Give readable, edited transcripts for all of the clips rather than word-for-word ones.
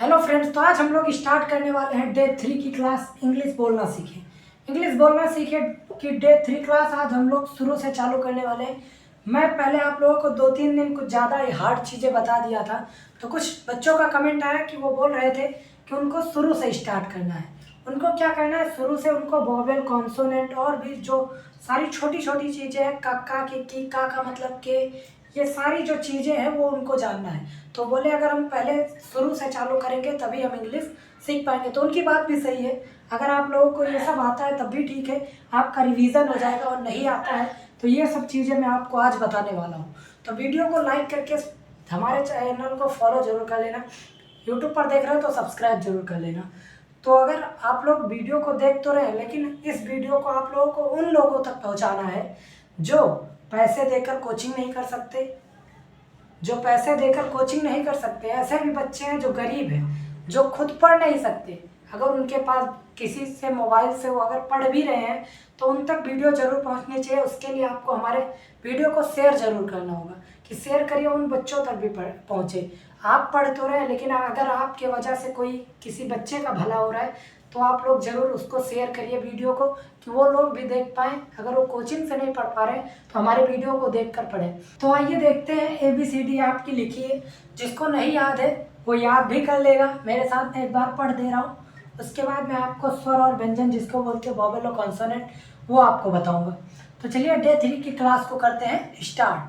Hello friends, तो आज हम लोग स्टार्ट करने वाले हैं डे 3 की क्लास इंग्लिश बोलना सीखे। इंग्लिश बोलना सीखे कि डे 3 क्लास आज हम लोग शुरू से चालू करने वाले हैं। मैं पहले आप लोगों को 2-3 दिन कुछ ज़्यादा ही हार्ड चीज़ें बता दिया था, तो कुछ बच्चों का कमेंट आया कि वो बोल रहे थे कि उनको शुरू से स्टार्ट करना है। उनको क्या करना है, शुरू से उनको वोवेल, कॉन्सोनेंट और भी जो सारी छोटी छोटी चीज़ें हैं, कक्का की का मतलब के, ये सारी जो चीज़ें हैं वो उनको जानना है। तो बोले अगर हम पहले शुरू से चालू करेंगे तभी हम इंग्लिश सीख पाएंगे। तो उनकी बात भी सही है। अगर आप लोगों को ये सब आता है तब भी ठीक है, आपका रिवीजन हो जाएगा। और नहीं आता है तो ये सब चीज़ें मैं आपको आज बताने वाला हूँ। तो वीडियो को लाइक करके हमारे चैनल को फॉलो जरूर कर लेना। यूट्यूब पर देख रहे हो तो सब्सक्राइब जरूर कर लेना। तो अगर आप लोग वीडियो को देख तो रहे, लेकिन इस वीडियो को आप लोगों को उन लोगों तक पहुँचाना है जो पैसे देकर कोचिंग नहीं कर सकते, जो पैसे देकर कोचिंग नहीं कर सकते। ऐसे भी बच्चे हैं जो गरीब हैं, जो खुद पढ़ नहीं सकते। अगर उनके पास किसी से मोबाइल से वो अगर पढ़ भी रहे हैं तो उन तक वीडियो जरूर पहुंचनी चाहिए। उसके लिए आपको हमारे वीडियो को शेयर जरूर करना होगा कि शेयर करिए, उन बच्चों तक भी पहुंचे। आप पढ़ तो रहे, लेकिन अगर आपके वजह से कोई किसी बच्चे का भला हो रहा है तो आप लोग ज़रूर उसको शेयर करिए वीडियो को, कि वो लोग भी देख पाएँ। अगर वो कोचिंग से नहीं पढ़ पा रहे तो हमारे वीडियो को देख कर पढ़ें। तो आइए देखते हैं ABCD आपकी लिखिए। जिसको नहीं याद है वो याद भी कर लेगा, मेरे साथ मैं एक बार पढ़ दे रहा हूँ। उसके बाद मैं आपको स्वर और व्यंजन, जिसको बोलते हैं वोवेल और कॉन्सोनेंट, वो आपको बताऊँगा। तो चलिए डे 3 की क्लास को करते हैं स्टार्ट।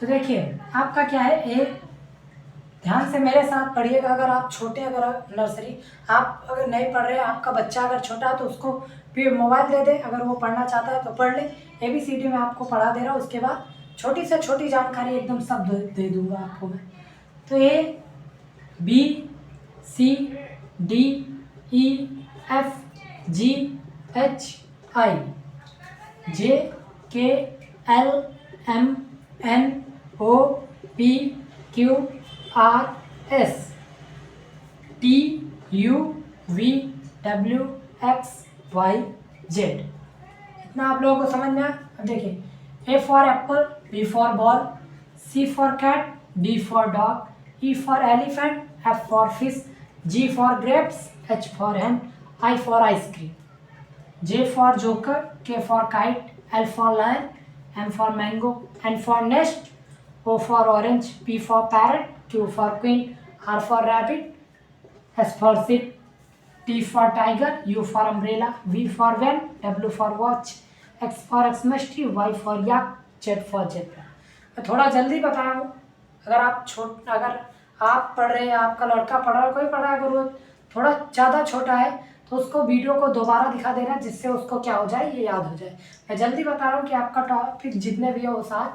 तो देखिए आपका क्या है, ए। ध्यान से मेरे साथ पढ़िएगा। अगर आप छोटे, अगर नर्सरी आप अगर नहीं पढ़ रहे, आपका बच्चा अगर छोटा है तो उसको भी मोबाइल दे दे। अगर वो पढ़ना चाहता है तो पढ़ ले। ABCD में आपको पढ़ा दे रहा हूँ, उसके बाद छोटी से छोटी जानकारी एकदम सब दे दूंगा आपको मैं। तो ABCDEFGHIJKLMNOPQRSTUVWXYZ। इतना आप लोगों को समझ में आया। अब देखिए, A for apple, B for ball, C for cat, D for dog, E for elephant, F for fish, G for grapes, H for hen, I for ice cream, J for joker, K for kite, L for lion, M for mango, N for nest, O for orange, P for parrot, Q for queen, R for rabbit, S for ship, T for tiger, U for umbrella, V for van, W for watch, X for एक्समेस्ट्री, Y for yak, Z for zebra. मैं थोड़ा जल्दी बताया हूँ। अगर आप पढ़ रहे हैं, आपका लड़का पढ़ रहा है, कोई पढ़ रहा है, अगर वो थोड़ा ज़्यादा छोटा है तो उसको वीडियो को दोबारा दिखा देना, जिससे उसको क्या हो जाए, ये याद हो जाए। मैं जल्दी बता रहा हूँ कि आपका टॉपिक जितने भी हो वो साथ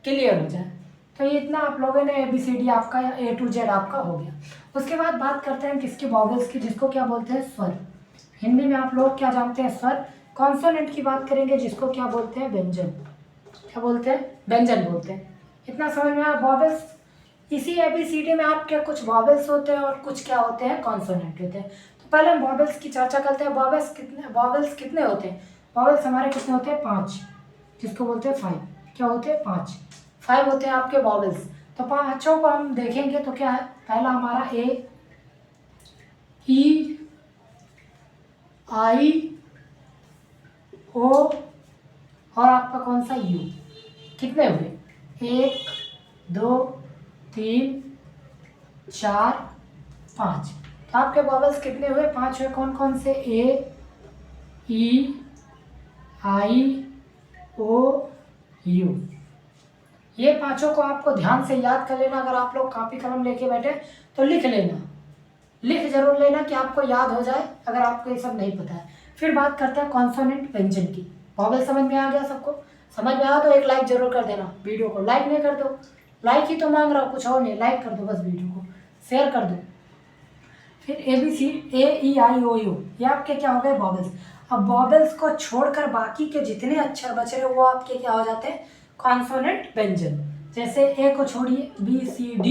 क्लियर हो जाए। तो ये इतना आप लोगों ने ABCD आपका A to Z आपका हो गया। उसके बाद बात करते हैं किसकी, वॉवेल्स की, जिसको क्या बोलते हैं, स्वर। हिंदी में आप लोग क्या जानते हैं, स्वर। कॉन्सोनेंट की बात करेंगे, जिसको क्या बोलते हैं, व्यंजन। क्या बोलते हैं, व्यंजन बोलते हैं। इतना समझ में आया। वॉवेल्स, इसी ABCD में आपके कुछ वॉवेल्स होते हैं और कुछ क्या होते हैं, कॉन्सोनेंट होते हैं। तो पहले हम वॉवेल्स की चर्चा करते हैं। वॉवेल्स कितने होते हैं? वॉवेल्स हमारे कितने होते हैं, 5, जिसको बोलते हैं 5। क्या होते हैं, 5 होते हैं आपके वॉवेल्स। तो 5 को हम देखेंगे तो क्या है, पहला हमारा A, E, I, O और आपका कौन सा, U। कितने हुए, 1 2 3 4 5। तो आपके वॉवेल्स कितने हुए, 5 हुए। कौन कौन से, A, E, I, O, U। ये 5 को आपको ध्यान से याद कर लेना। अगर आप लोग कॉपी कलम लेके बैठे तो लिख लेना, लिख जरूर लेना कि आपको याद हो जाए, अगर आपको ये सब नहीं पता है। फिर बात करते हैं कॉन्सोनेंट, व्यंजन की। वॉवेल समझ में आ गया सबको? समझ में आया तो एक लाइक जरूर कर देना। वीडियो को लाइक नहीं कर दो, लाइक ही तो मांग रहा हूँ, कुछ और नहीं, लाइक कर दो बस, वीडियो को शेयर कर दो। फिर ABCD, AEIOU, ये आपके क्या हो गए, वॉवेल्स। अब वॉवेल्स को छोड़कर बाकी के जितने अक्षर बच रहे वो आपके क्या हो जाते हैं, कॉन्सोनेंट, व्यंजन। जैसे A को छोड़िए, BCD,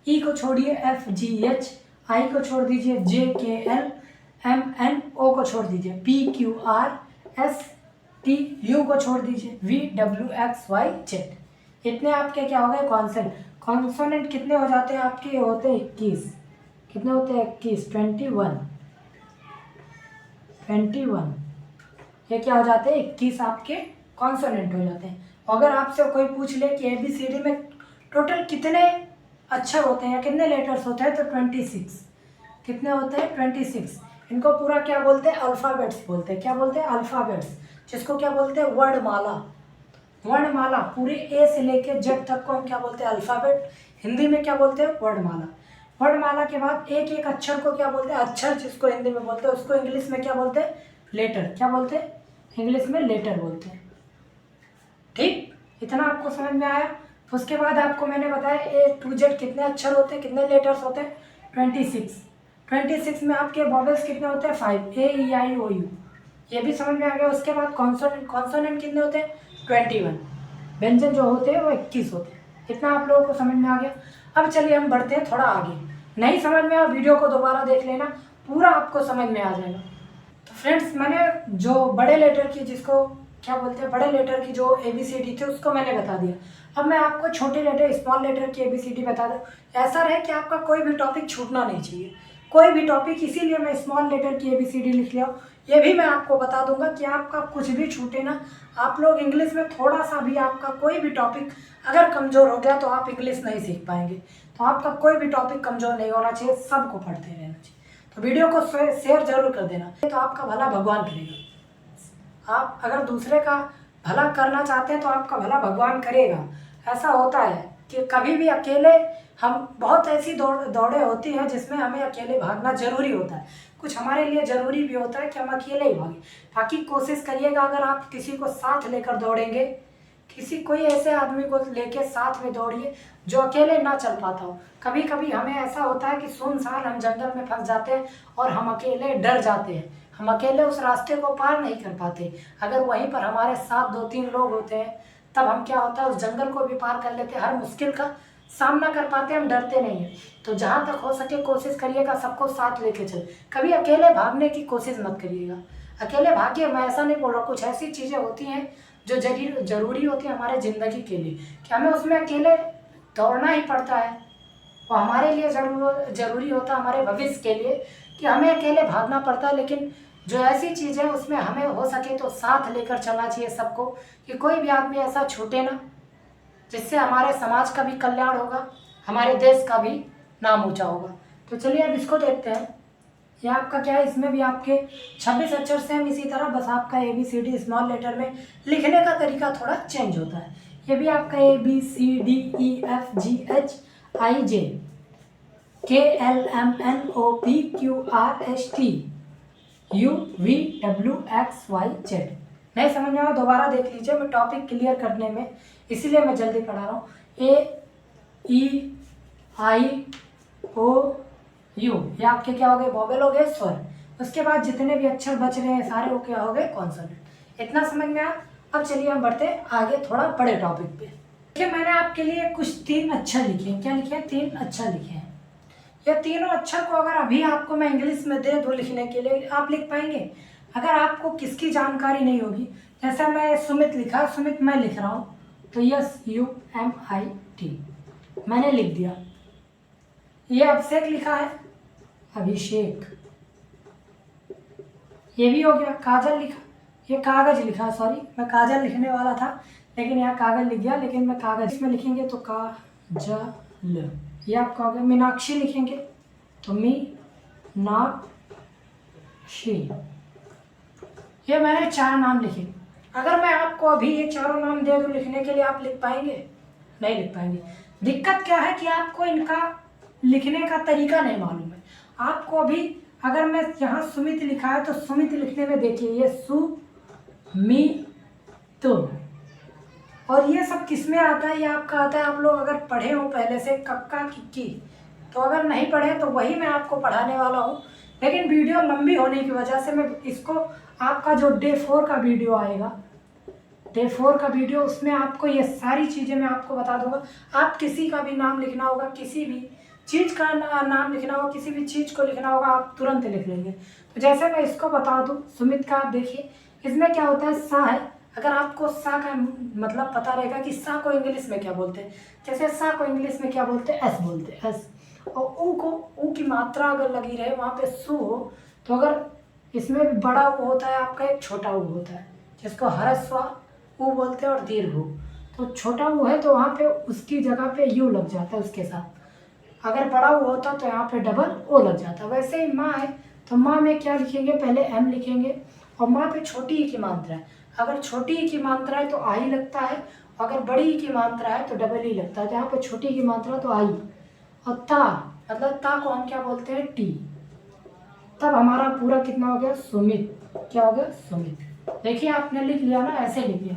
E को छोड़िए, FGH, I को छोड़ दीजिए, JKL, MNO को छोड़ दीजिए, PQRSTU को छोड़ दीजिए, VWXYZ। इतने आपके क्या हो गए, कॉन्सोनेंट कितने हो जाते हैं आपके? होते हैं 21। कितने होते हैं? 21, 21। ये क्या हो जाते हैं? 21 आपके कॉन्सोनेंट हो जाते हैं। अगर आपसे कोई पूछ ले कि ABCD में टोटल कितने अक्षर होते हैं या कितने लेटर्स होते हैं, तो 26। कितने होते हैं? 26। इनको पूरा क्या बोलते हैं? अल्फ़ाबेट्स बोलते हैं। क्या बोलते हैं? अल्फ़ाबेट्स, जिसको क्या बोलते हैं? वर्णमाला। वर्णमाला पूरी A से लेके Z तक को हम क्या बोलते हैं? अल्फ़ाबेट। हिंदी में क्या बोलते हैं? वर्णमाला। वर्णमाला के बाद एक एक अक्षर को क्या बोलते हैं? अक्षर, जिसको हिंदी में बोलते हैं, उसको इंग्लिश में क्या बोलते हैं? लेटर। क्या बोलते हैं? इंग्लिश में लेटर बोलते हैं। ठीक, इतना आपको समझ में आया। उसके बाद आपको मैंने बताया A to Z कितने अक्षर होते हैं, कितने लेटर्स होते हैं? 26। 26 में आपके वॉवेल्स कितने होते हैं? 5, A E I O U। ये भी समझ में आ गया। उसके बाद कॉन्सोनेंट कितने होते हैं? 21। व्यंजन जो होते हैं वो 21 होते हैं। इतना आप लोगों को समझ में आ गया। अब चलिए हम बढ़ते हैं थोड़ा आगे। नहीं समझ में आया, वीडियो को दोबारा देख लेना, पूरा आपको समझ में आ जाएगा। तो फ्रेंड्स, मैंने जो बड़े लेटर की, जिसको क्या बोलते हैं, बड़े लेटर की जो ABCD थे उसको मैंने बता दिया। अब मैं आपको छोटे लेटर, स्मॉल लेटर की ABCD बता दूँ। ऐसा रहे कि आपका कोई भी टॉपिक छूटना नहीं चाहिए, कोई भी टॉपिक। इसीलिए मैं स्मॉल लेटर की ABCD लिख लिया हूँ। ये भी मैं आपको बता दूंगा कि आपका कुछ भी छूटे ना। आप लोग इंग्लिश में थोड़ा सा भी, आपका कोई भी टॉपिक अगर कमज़ोर हो गया तो आप इंग्लिश नहीं सीख पाएंगे। तो आपका कोई भी टॉपिक कमज़ोर नहीं होना चाहिए, सबको पढ़ते रहना चाहिए। तो वीडियो को शेयर जरूर कर देना, तो आपका भला भगवान करेगा। आप अगर दूसरे का भला करना चाहते हैं तो आपका भला भगवान करेगा। ऐसा होता है कि कभी भी अकेले हम, बहुत ऐसी दौड़ें होती हैं जिसमें हमें अकेले भागना जरूरी होता है। कुछ हमारे लिए ज़रूरी भी होता है कि हम अकेले ही भागें। बाकी कोशिश करिएगा, अगर आप किसी को साथ लेकर दौड़ेंगे, कोई ऐसे आदमी को लेके साथ में दौड़िए जो अकेले ना चल पाता हो। कभी कभी हमें ऐसा होता है कि सुनसान हम जंगल में फंस जाते हैं और हम अकेले डर जाते हैं, हम अकेले उस रास्ते को पार नहीं कर पाते। अगर वहीं पर हमारे साथ 2-3 लोग होते हैं, तब हम क्या होता है, उस जंगल को भी पार कर लेते हैं, हर मुश्किल का सामना कर पाते हैं, हम डरते नहीं हैं। तो जहाँ तक हो सके कोशिश करिएगा सबको साथ लेके चल। कभी अकेले भागने की कोशिश मत करिएगा। अकेले भागिए, मैं ऐसा नहीं बोल रहा, कुछ ऐसी चीज़ें होती हैं जो ज़रूरी होती है हमारे ज़िंदगी के लिए, कि हमें उसमें अकेले दौड़ना ही पड़ता है। वो हमारे लिए ज़रूरी होता है, हमारे भविष्य के लिए, कि हमें अकेले भागना पड़ता है। लेकिन जो ऐसी चीज़ है उसमें हमें हो सके तो साथ लेकर चलना चाहिए सबको, कि कोई भी आदमी ऐसा छूटे ना, जिससे हमारे समाज का भी कल्याण होगा, हमारे देश का भी नाम ऊंचा होगा। तो चलिए अब इसको देखते हैं। ये आपका क्या है, इसमें भी आपके 26 अक्षर से हम इसी तरह, बस आपका ABCD स्मॉल लेटर में लिखने का तरीका थोड़ा चेंज होता है। ये भी आपका ABCDEFGHIJKLMNOPQRSTUVWXYZ। नहीं समझ में आया दोबारा देख लीजिए, मैं टॉपिक क्लियर करने में इसीलिए मैं जल्दी पढ़ा रहा हूँ। AEIOU, ये आपके क्या हो गए? वोवेल हो गए, स्वर। उसके बाद जितने भी अक्षर बच रहे हैं सारे वो क्या हो गए? कॉन्सोनेंट। इतना समझ में आया। अब चलिए हम बढ़ते हैं आगे थोड़ा बड़े टॉपिक पे। देखिए, मैंने आपके लिए कुछ 3 अक्षर लिखे हैं। क्या लिखे हैं? 3 अक्षर लिखे हैं। ये तीनों अक्षर को अगर अभी आपको मैं इंग्लिश में दे दूँ लिखने के लिए, आप लिख पाएंगे? अगर आपको किसकी जानकारी नहीं होगी, जैसा मैं सुमित लिखा, सुमित मैं लिख रहा हूँ, तो SUMIT मैंने लिख दिया। ये अभिषेक लिखा है, अभिषेक, ये भी हो गया। काजल लिखा, ये कागज लिखा, सॉरी मैं काजल लिखने वाला था लेकिन यहाँ कागज लिख गया, लेकिन मैं कागज में लिखेंगे तो काजल। ये आपका हो गया। मीनाक्षी लिखेंगे तो मीनाक्षी। ये मैंने 4 नाम लिखे। अगर मैं आपको अभी ये चारों नाम दे दूँ लिखने के लिए, आप लिख पाएंगे? नहीं लिख पाएंगे। दिक्कत क्या है कि आपको इनका लिखने का तरीका नहीं मालूम है। आपको अभी अगर मैं यहाँ सुमित लिखा है तो सुमित लिखने में देखिए, ये सुमित, और ये सब किस में आता है? ये आपका आता है, आप लोग अगर पढ़े हो पहले से, कक्का किक्की। तो अगर नहीं पढ़े तो वही मैं आपको पढ़ाने वाला हूँ, लेकिन वीडियो लंबी होने की वजह से मैं इसको, आपका जो डे 4 का वीडियो आएगा, डे 4 का वीडियो, उसमें आपको ये सारी चीज़ें मैं आपको बता दूंगा। आप किसी का भी नाम लिखना होगा, किसी भी चीज़ का नाम लिखना होगा, किसी भी चीज़ को लिखना होगा, आप तुरंत लिख लेंगे। तो जैसे मैं इसको बता दूं, सुमित का आप देखिए, इसमें क्या होता है? सा है, अगर आपको सा का मतलब पता रहेगा कि सा को इंग्लिश में क्या बोलते हैं, जैसे सा को इंग्लिश में क्या बोलते हैं, एस बोलते हैं, एस। और ऊ को, ऊ की मात्रा अगर लगी रहे वहाँ पे सु हो, तो अगर इसमें भी बड़ा ऊ होता है आपका, एक छोटा ऊ होता है जिसको ह्रस्व ऊ बोलते हैं और दीर्घ ऊ। तो छोटा ऊ है तो वहाँ पे उसकी जगह पे यू लग जाता है उसके साथ। अगर बड़ा ऊ होता तो यहाँ पे डबल ओ लग जाता। वैसे ही माँ है तो माँ में क्या लिखेंगे, पहले एम लिखेंगे, और माँ पे छोटी ई की मात्रा है। अगर छोटी ई की मात्रा है तो आई लगता है, अगर बड़ी ई की मात्रा है तो डबल ई लगता है। तो यहाँ पे छोटी की मात्रा तो आई, और ता मतलब ता को हम क्या बोलते हैं, टी। तब हमारा पूरा कितना हो गया, सुमित। क्या हो गया, सुमित। देखिए आपने लिख लिया ना, ऐसे लिखिए।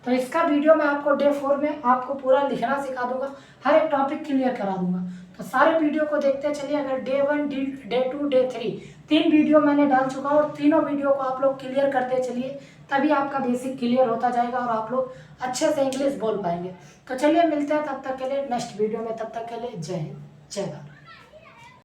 तो इसका वीडियो मैं आपको डे 4 में आपको पूरा लिखना सिखा दूंगा, हर एक टॉपिक क्लियर करा दूंगा। तो सारे वीडियो को देखते चलिए। अगर डे 1, डे 2, डे 3 3 वीडियो मैंने डाल चुका हूँ, और तीनों वीडियो को आप लोग क्लियर करते चलिए, तभी आपका बेसिक क्लियर होता जाएगा और आप लोग अच्छे से इंग्लिश बोल पाएंगे। तो चलिए मिलते हैं तब तक के लिए नेक्स्ट वीडियो में। तब तक के लिए जय हिंद, जय भारत।